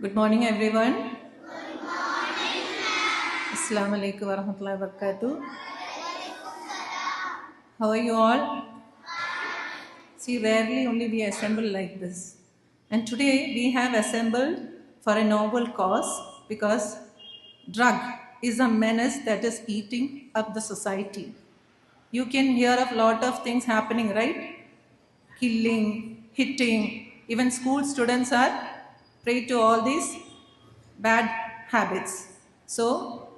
Good morning, everyone. Good morning, ma'am. Assalamu alaikum wa rahmatullahi wa barakatuh. How are you all? See, rarely only we assemble like this. And today we have assembled for a noble cause because drug is a menace that is eating up the society. You can hear of a lot of things happening, right? Killing, hitting, even school students are prey to all these bad habits. So,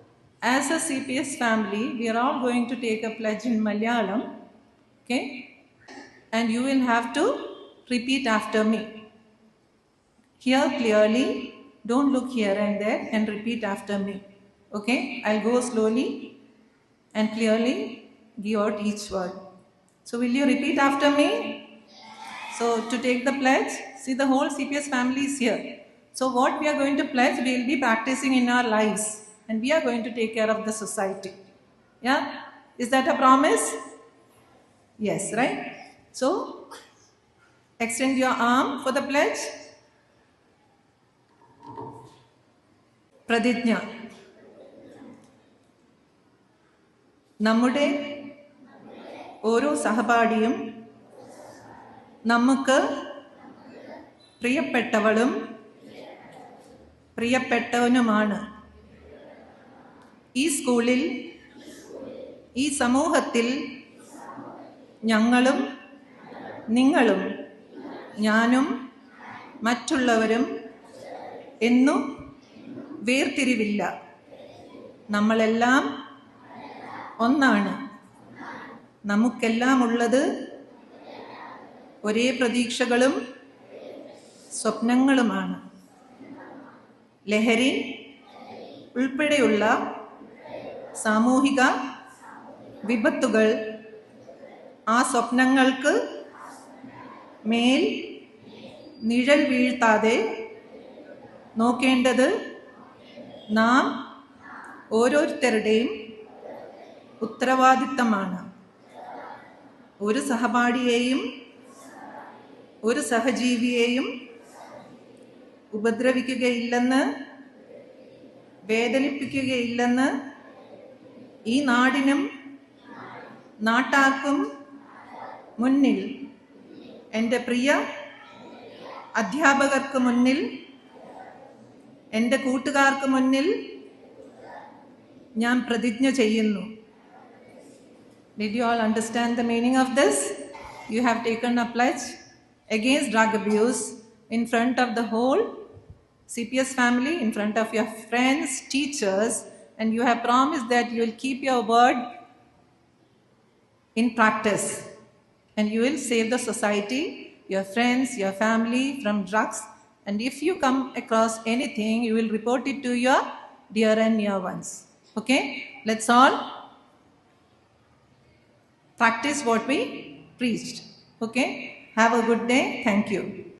as a CPS family, we are all going to take a pledge in Malayalam, okay? And you will have to repeat after me. Hear clearly, don't look here and there, and repeat after me, okay? I'll go slowly and clearly give out each word. So, will you repeat after me? So, to take the pledge, see the whole CPS family is here. So what we are going to pledge, we will be practicing in our lives and we are going to take care of the society. Yeah? Is that a promise? Yes, right? So, extend your arm for the pledge. Praditnya. നമ്മുടെ ഓരോ സഹപാഠിയും നമുക്ക് പ്രിയപ്പെട്ടവളും പ്രിയപ്പെട്ടവനുമാണ്. ഈ സ്കൂളിൽ, ഈ സമൂഹത്തിൽ ഞങ്ങളും നിങ്ങളും ഞാനും മറ്റുള്ളവരും എന്നും വേർതിരിവില്ല. നമ്മളെല്ലാം ഒന്നാണ്. നമുക്കെല്ലാം ഉള്ളത് ഒരേ പ്രതീക്ഷകളും സ്വപ്നങ്ങളുമാണ്. ലഹരി ഉൾപ്പെടെയുള്ള സാമൂഹിക വിപത്തുകൾ ആ സ്വപ്നങ്ങൾക്ക് മേൽ നിഴൽ വീഴ്ത്താതെ നോക്കേണ്ടത് നാം ഓരോരുത്തരുടെയും ഉത്തരവാദിത്തമാണ്. ഒരു സഹപാഠിയെയും ഒരു സഹജീവിയെയും ഉപദ്രവിക്കുകയില്ലെന്ന്, വേദനിപ്പിക്കുകയില്ലെന്ന് ഈ നാടിനും നാട്ടാർക്കും മുന്നിൽ, എൻ്റെ പ്രിയ അധ്യാപകർക്ക് മുന്നിൽ, എൻ്റെ കൂട്ടുകാർക്ക് മുന്നിൽ ഞാൻ പ്രതിജ്ഞ ചെയ്യുന്നു. Did you all understand the meaning of this? You have taken a pledge against drug abuse in front of the whole CPS family, in front of your friends, teachers, and you have promised that you will keep your word in practice and you will save the society, your friends, your family from drugs. And if you come across anything, you will report it to your dear and near ones. Okay? Let's all practice what we preached. Okay? Have a good day. Thank you.